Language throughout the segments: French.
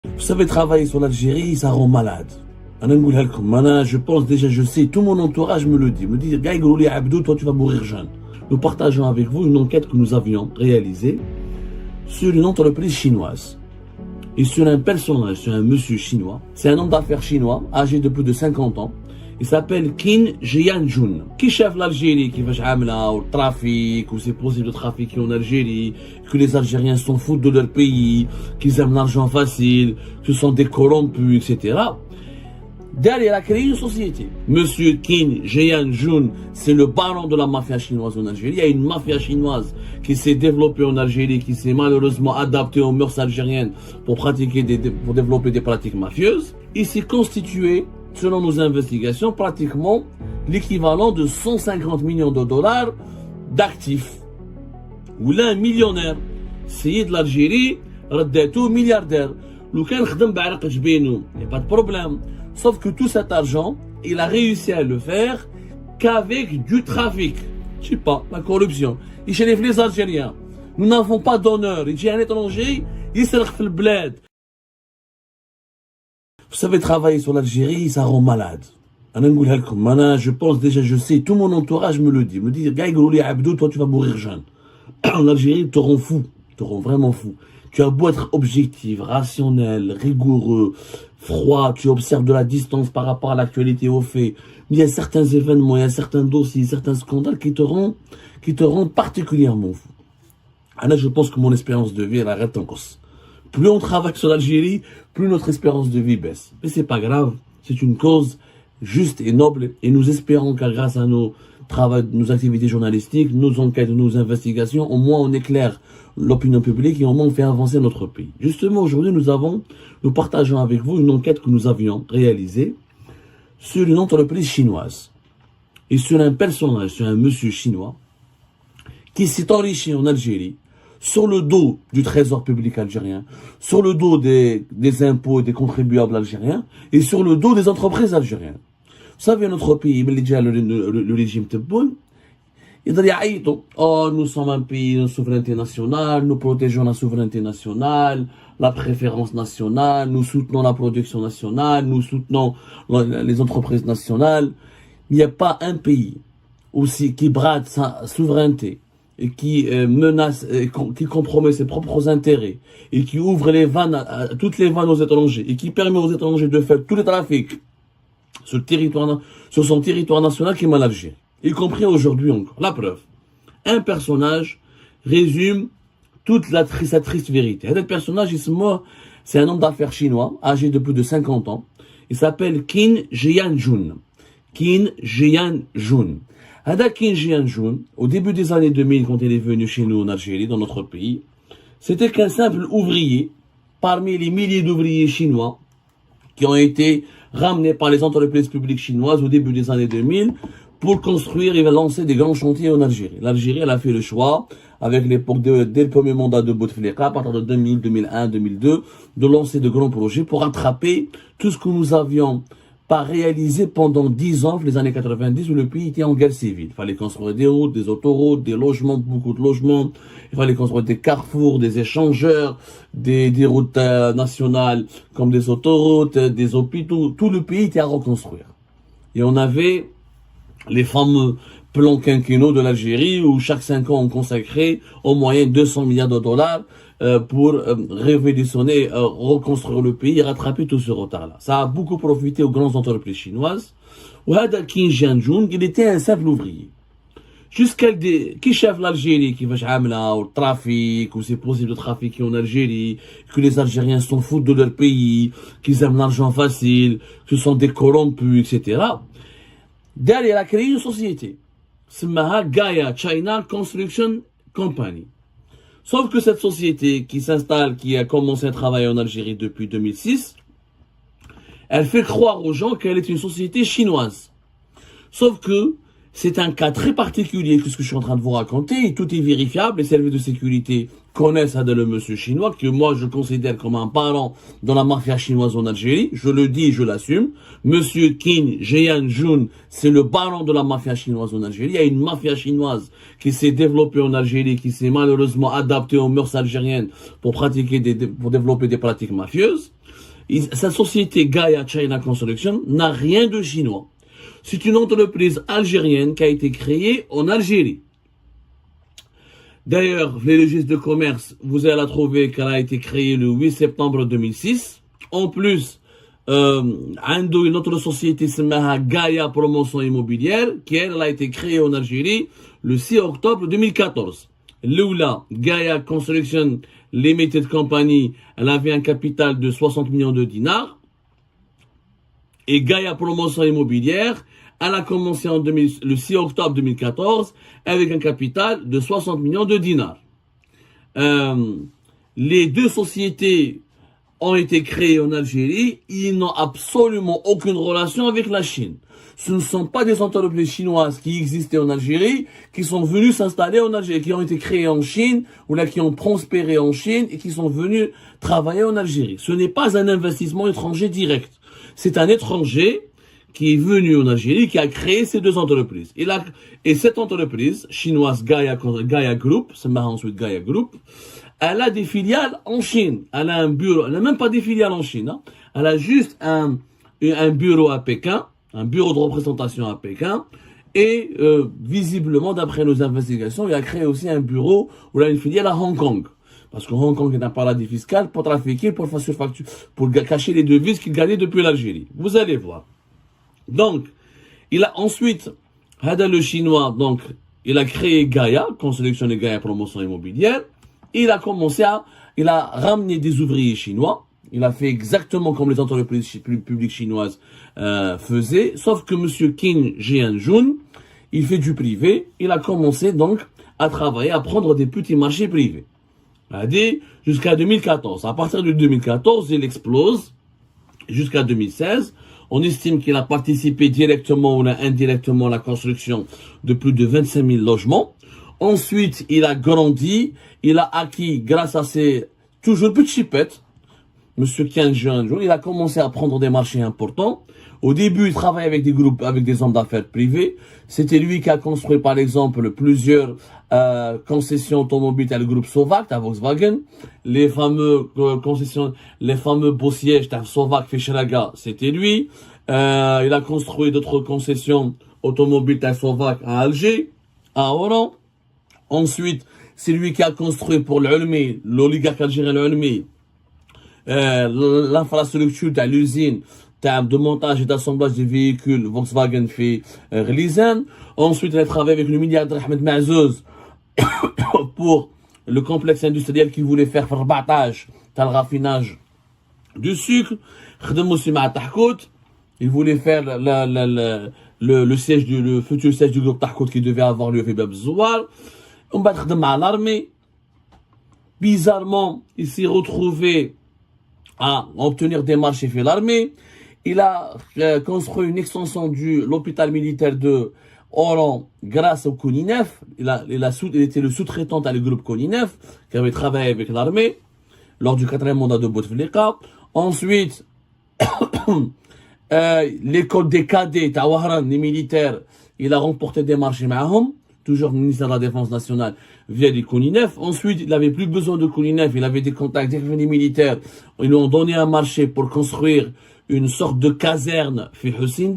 Vous savez, travailler sur l'Algérie, ça rend malade. Je pense déjà, je sais, tout mon entourage me le dit. Me dit, Gaïgouli Abdou, toi tu vas mourir jeune. Nous partageons avec vous une enquête que nous avions réalisée sur une entreprise chinoise. Et sur un personnage, sur un monsieur chinois. C'est un homme d'affaires chinois, âgé de plus de 50 ans. Il s'appelle Qin Jianjun, qui chef l'Algérie, qui va au trafic, ou c'est possible de trafiquer en Algérie, que les Algériens s'en foutent de leur pays, qu'ils aiment l'argent facile, que ce sont des corrompus, etc. Derrière, il a créé une société. Monsieur Qin Jianjun, c'est le baron de la mafia chinoise en Algérie. Il y a une mafia chinoise qui s'est développée en Algérie, qui s'est malheureusement adaptée aux mœurs algériennes pour pour développer des pratiques mafieuses. Il s'est constitué, selon nos investigations, pratiquement l'équivalent de 150 millions de dollars d'actifs. Ou là, un millionnaire. C'est de l'Algérie, رداته milliardaire. لو كان خدم بعرق جبينه, il n'y a pas de problème. Sauf que tout cet argent, il a réussi à le faire qu'avec du trafic. Je sais pas, la corruption. Il chez les Algériens. Nous n'avons pas d'honneur. Il dit à un étranger, il se fait le bled. Vous savez, travailler sur l'Algérie, ça rend malade. Je pense déjà, je sais, tout mon entourage me le dit. Me dit, Gaïgouli Abdou, toi tu vas mourir jeune. En Algérie, ils te rend fou. Ils te rend vraiment fou. Tu as beau être objectif, rationnel, rigoureux, froid, tu observes de la distance par rapport à l'actualité aux faits. Mais il y a certains événements, il y a certains dossiers, certains scandales qui te rendent particulièrement fou. Là, je pense que mon espérance de vie, elle arrête en cause. Plus on travaille sur l'Algérie, plus notre espérance de vie baisse. Mais c'est pas grave, c'est une cause juste et noble, et nous espérons qu'à grâce à nos activités journalistiques, nos enquêtes, nos investigations, au moins on éclaire l'opinion publique et au moins on fait avancer notre pays. Justement, aujourd'hui, nous partageons avec vous une enquête que nous avions réalisée sur une entreprise chinoise et sur un personnage, sur un monsieur chinois qui s'est enrichi en Algérie sur le dos du trésor public algérien, sur le dos des impôts et des contribuables algériens et sur le dos des entreprises algériennes. Vous savez, notre pays, le régime Tebboune, il dit, oh, nous sommes un pays de souveraineté nationale, nous protégeons la souveraineté nationale, la préférence nationale, nous soutenons la production nationale, nous soutenons les entreprises nationales. Il n'y a pas un pays aussi qui brade sa souveraineté et qui menace, qui compromet ses propres intérêts et qui ouvre les vannes toutes les vannes aux étrangers et qui permet aux étrangers de faire tous les trafics sur son territoire national qui est l'Algérie, y compris aujourd'hui encore. La preuve, un personnage résume toute cette triste vérité. Ce personnage, c'est un homme d'affaires chinois, âgé de plus de 50 ans. Il s'appelle Qin Jianjun. Qin Jianjun. Qin Jianjun, au début des années 2000, quand il est venu chez nous en Algérie, dans notre pays, c'était qu'un simple ouvrier, parmi les milliers d'ouvriers chinois qui ont été ramenés par les entreprises publiques chinoises au début des années 2000 pour construire et lancer des grands chantiers en Algérie. L'Algérie, elle a fait le choix, avec l'époque dès le premier mandat de Bouteflika, à partir de 2000, 2001, 2002, de lancer de grands projets pour rattraper tout ce que nous avions pas réalisé pendant 10 ans, les années 90, où le pays était en guerre civile. Il fallait construire des routes, des autoroutes, des logements, beaucoup de logements. Il fallait construire des carrefours, des échangeurs, des routes nationales comme des autoroutes, des hôpitaux. Tout le pays était à reconstruire. Et on avait les fameux plans quinquennaux de l'Algérie où chaque 5 ans on consacrait en moyenne 200 milliards de dollars pour révolutionner, reconstruire le pays et rattraper tout ce retard-là. Ça a beaucoup profité aux grandes entreprises chinoises. Qin Jianjun, il était un simple ouvrier. Jusqu'à qui chef l'Algérie, qui va au trafic, ou c'est possible de trafiquer en Algérie, que les Algériens s'en foutent de leur pays, qu'ils aiment l'argent facile, que ce sont des corrompus, etc. Derrière, il a créé une société. C'est Gaia China Construction Company. Sauf que cette société qui a commencé à travailler en Algérie depuis 2006, elle fait croire aux gens qu'elle est une société chinoise. Sauf que c'est un cas très particulier que ce que je suis en train de vous raconter. Tout est vérifiable. Les services de sécurité connaissent le monsieur chinois, que moi je considère comme un parent dans la mafia chinoise en Algérie. Je le dis, je l'assume. Monsieur Qin Jianjun, c'est le baron de la mafia chinoise en Algérie. Il y a une mafia chinoise qui s'est développée en Algérie, qui s'est malheureusement adaptée aux mœurs algériennes pour pour développer des pratiques mafieuses. Sa société Gaia China Construction n'a rien de chinois. C'est une entreprise algérienne qui a été créée en Algérie. D'ailleurs, les registres de commerce, vous allez la trouver qu'elle a été créée le 8 septembre 2006. En plus, une autre société s'appelle Gaia Promotion Immobilière, qui elle a été créée en Algérie le 6 octobre 2014. L'Oula, Gaia Construction Limited Company, elle avait un capital de 60 millions de dinars. Et Gaia Promotion Immobilière, elle a commencé le 6 octobre 2014 avec un capital de 60 millions de dinars. Les deux sociétés ont été créées en Algérie. Ils n'ont absolument aucune relation avec la Chine. Ce ne sont pas des entreprises chinoises qui existaient en Algérie, qui sont venues s'installer en Algérie, qui ont été créées en Chine, ou là qui ont prospéré en Chine et qui sont venus travailler en Algérie. Ce n'est pas un investissement étranger direct. C'est un étranger qui est venu en Algérie, qui a créé ces deux entreprises. Et cette entreprise chinoise Gaia Group, c'est marrant ensuite Gaia Group, elle a des filiales en Chine. Elle a un bureau, elle n'a même pas des filiales en Chine. Hein. Elle a juste un bureau à Pékin, un bureau de représentation à Pékin. Et visiblement, d'après nos investigations, il a créé aussi un bureau où il a une filiale à Hong Kong. Parce que Hong Kong est un paradis fiscal pour trafiquer, pour cacher les devises qu'il gagnait depuis l'Algérie. Vous allez voir. Donc, il a ensuite, le chinois, donc, il a créé Gaia, Construction de Gaia Promotion Immobilière. Il a ramené des ouvriers chinois. Il a fait exactement comme les entreprises publiques chinoises faisaient. Sauf que monsieur Qin Jianjun, il fait du privé. Il a commencé donc à travailler, à prendre des petits marchés privés. Jusqu'à 2014. À partir de 2014, il explose jusqu'à 2016. On estime qu'il a participé directement ou indirectement à la construction de plus de 25 000 logements. Ensuite, il a grandi, il a acquis, grâce à ses toujours petites chipettes, monsieur Qin Jianjun, il a commencé à prendre des marchés importants. Au début, il travaillait avec des groupes, avec des hommes d'affaires privés. C'était lui qui a construit, par exemple, plusieurs concessions automobiles à le groupe Sovac, à Volkswagen. Les fameux les fameux beaux sièges à Sovac, Fischeraga, c'était lui. Il a construit d'autres concessions automobiles à Sovac à Alger, à Oran. Ensuite, c'est lui qui a construit pour l'Ulmi, l'oligarque algérien l'Ulmi, l'infrastructure de l'usine de montage et d'assemblage des véhicules Volkswagen fait Releasen. Ensuite, il a travaillé avec le milliardaire Ahmed Mazouz pour le complexe industriel qu'il voulait faire rabattage, le raffinage du sucre. Il voulait faire le futur siège du groupe Tahkout qui devait avoir lieu à Bab Zouar. On va à l'armée. Bizarrement, il s'est retrouvé à obtenir des marchés chez l'armée. Il a construit une extension de l'hôpital militaire de Oran grâce au Koninef. Il était le sous-traitant à le groupe Koninef qui avait travaillé avec l'armée lors du 4e mandat de Bouteflika. Ensuite, l'école des cadets à Wahran, les militaires, il a remporté des marchés معهم, toujours le ministère de la Défense nationale via les Koninef. Ensuite, il n'avait plus besoin de Koninef, il avait des contacts avec les militaires. Ils lui ont donné un marché pour construire une sorte de caserne fait Hussein.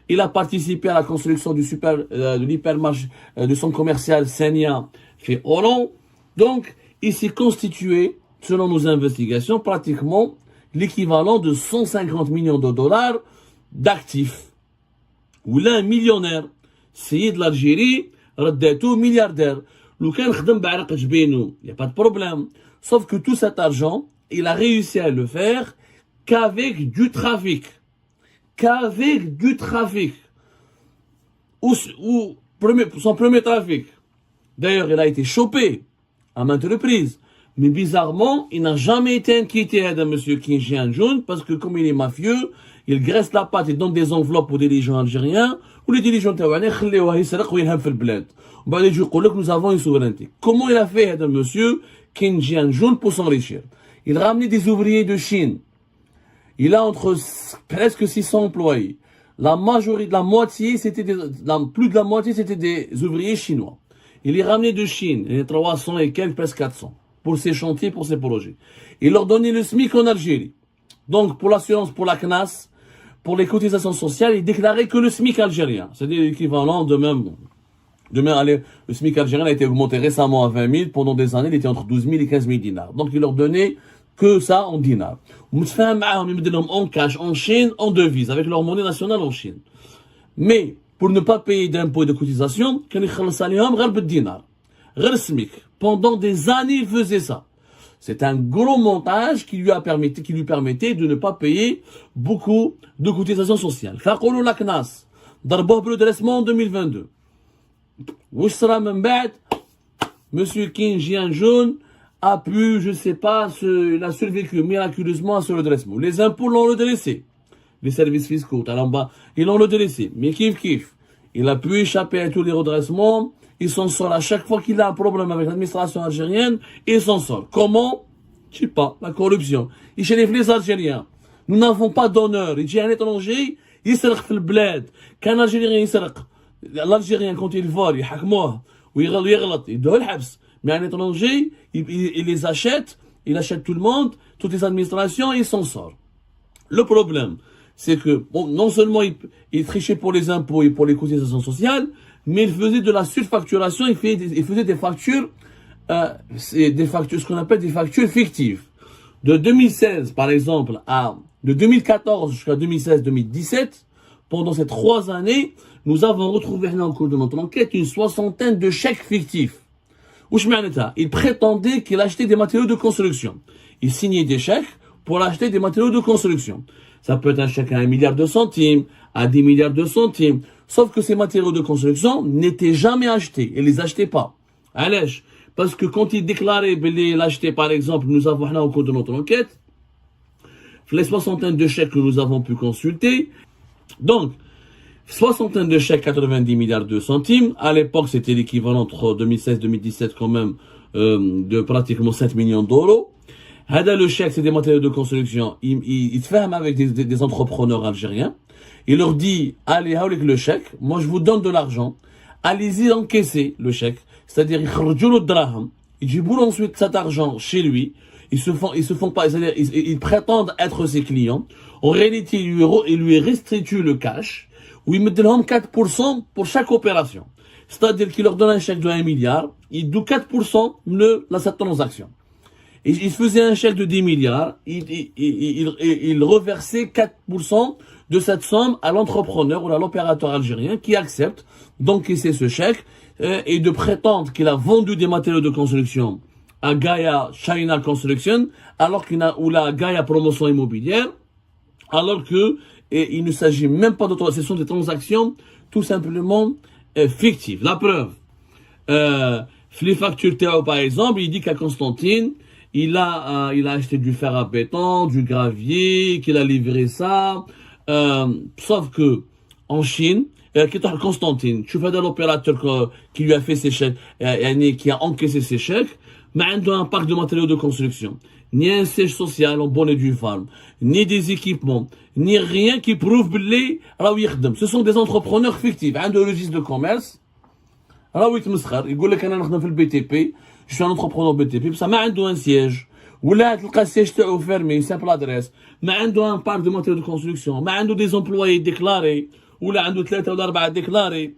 Il a participé à la construction de l'hypermarché, du centre commercial Senia fait Oran. Donc, il s'est constitué, selon nos investigations, pratiquement l'équivalent de 150 millions de dollars d'actifs. Ou là, un millionnaire. C'est de l'Algérie, رداته milliardaire. لو كان خدم بعرق جبينه, il n'y a pas de problème. Sauf que tout cet argent, il a réussi à le faire qu'avec du trafic. Qu'avec du trafic. Son premier trafic. D'ailleurs, il a été chopé à maintes reprises Mais bizarrement, il n'a jamais été inquiété d'un monsieur Kim Jong-un parce que comme il est mafieux, il graisse la patte et donne des enveloppes aux dirigeants algériens ou les dirigeants taouanais خليوه يسرق وينهب في البلاد. وبعد يجي يقول لك nous avons une souveraineté. Comment il a fait d'un monsieur Kim Jong-un pour s'enrichir? Il ramenait des ouvriers de Chine. Il a entre presque 600 employés. La majorité, la moitié, plus de la moitié, c'était des ouvriers chinois. Il les ramenait de Chine, les 300 et quelques, presque 400, pour ses chantiers, pour ses projets. Il leur donnait le SMIC en Algérie. Donc, pour l'assurance, pour la CNAS, pour les cotisations sociales, il déclarait que le SMIC algérien. C'est-à-dire l'équivalent de même, allez, le SMIC algérien a été augmenté récemment à 20 000. Pendant des années, il était entre 12 000 et 15 000 dinars. Donc, il leur donnait que ça en dinars. En cash, en Chine, en devise, avec leur monnaie nationale en Chine. Mais, pour ne pas payer d'impôts et de cotisations, pendant des années, il faisait ça. C'est un gros montage qui lui permettait de ne pas payer beaucoup de cotisations sociales. فقولوا la CNAS ضربوه بالredressement en 2022. واش صرا من بعد Monsieur Kim Jong-un a pu, je sais pas, il a survécu miraculeusement à ce redressement. Les impôts l'ont redressé. Les services fiscaux, ils l'ont redressé. Mais kiff. Il a pu échapper à tous les redressements. Il s'en sort à chaque fois qu'il a un problème avec l'administration algérienne. Il s'en sort. Comment? Je sais pas. La corruption. Il chez les Algériens. Nous n'avons pas d'honneur. Il dit à un étranger, il se fait le bled. Qu'un Algérien, il se l'Algérien, quand il vole, il hakmouh, ou il doit le habs. Mais un étranger, il les achète, il achète tout le monde, toutes les administrations, et il s'en sort. Le problème, c'est que, bon, non seulement il trichait pour les impôts et pour les cotisations sociales, mais il faisait de la surfacturation, il faisait des factures, ce qu'on appelle des factures fictives. De 2016, par exemple, de 2014 jusqu'à 2016-2017, pendant ces 3 années, nous avons retrouvé, au cours de notre enquête, une 60aine de chèques fictifs. Il prétendait qu'il achetait des matériaux de construction. Il signait des chèques pour acheter des matériaux de construction. Ça peut être un chèque à 1 milliard de centimes, à 10 milliards de centimes. Sauf que ces matériaux de construction n'étaient jamais achetés. Ils les achetaient pas. Allège. Parce que quand il déclarait l'acheter, par exemple, nous avons là au cours de notre enquête, les 60aines de chèques que nous avons pu consulter. Donc, 60aine de chèques, 90 milliards de centimes. À l'époque, c'était l'équivalent entre 2016 et 2017 quand même de pratiquement 7 millions d'euros. Le chèque, c'est des matériaux de construction. Il se ferme avec des entrepreneurs algériens. Il leur dit, allez, avec le chèque, moi je vous donne de l'argent. Allez-y encaisser le chèque. C'est-à-dire, ils jiboulent ensuite cet argent chez lui. Ils se font pas, c'est-à-dire, ils prétendent être ses clients. En réalité, ils lui restituent le cash. Où ils mettent 4% pour chaque opération. C'est-à-dire qu'il leur donne un chèque de 1 milliard, il doit 4% de cette transaction. Et il faisait un chèque de 10 milliards, il reversait 4% de cette somme à l'entrepreneur ou à l'opérateur algérien qui accepte d'encaisser ce chèque et de prétendre qu'il a vendu des matériaux de construction à Gaia China Construction, ou la Gaia Promotion Immobilière, alors que il ne s'agit même pas ce sont des transactions tout simplement fictives. La preuve, les factures Théo par exemple, il dit qu'à Constantine, il a acheté du fer à béton, du gravier, qu'il a livré ça, sauf que en Chine, Constantine, tu fais de l'opérateur qui lui a fait ses chèques, qui a encaissé ses chèques, mais il a un parc de matériaux de construction, ni un siège social en bonne et due forme, ni des équipements, ni rien qui prouve que ce sont des entrepreneurs fictifs. Un registre de commerce, il dit que BTP, je suis un entrepreneur BTP, ça m'a un siège. Ou là, le siège est fermé, simple adresse. Mais il a un parc de matériaux de construction, mais il a des employés déclarés, ou là, il a 3 ou 4 déclarés.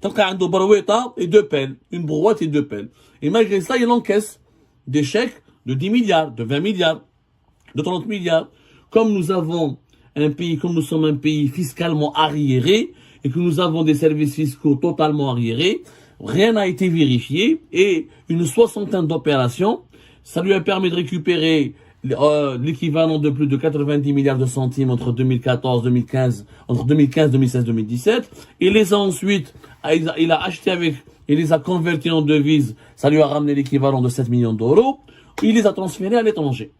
Il a une brouette et 2 pelles, une brouette et 2 pelles. Et malgré ça, il encaisse des chèques de 10 milliards, de 20 milliards, de 30 milliards. Comme nous sommes un pays fiscalement arriéré, et que nous avons des services fiscaux totalement arriérés, rien n'a été vérifié, et une 60aine d'opérations, ça lui a permis de récupérer l'équivalent de plus de 90 milliards de centimes entre 2014, 2015, entre 2015, 2016, 2017. Il les a ensuite, il a acheté il les a convertis en devises, ça lui a ramené l'équivalent de 7 millions d'euros. il les a transférés à l'étranger.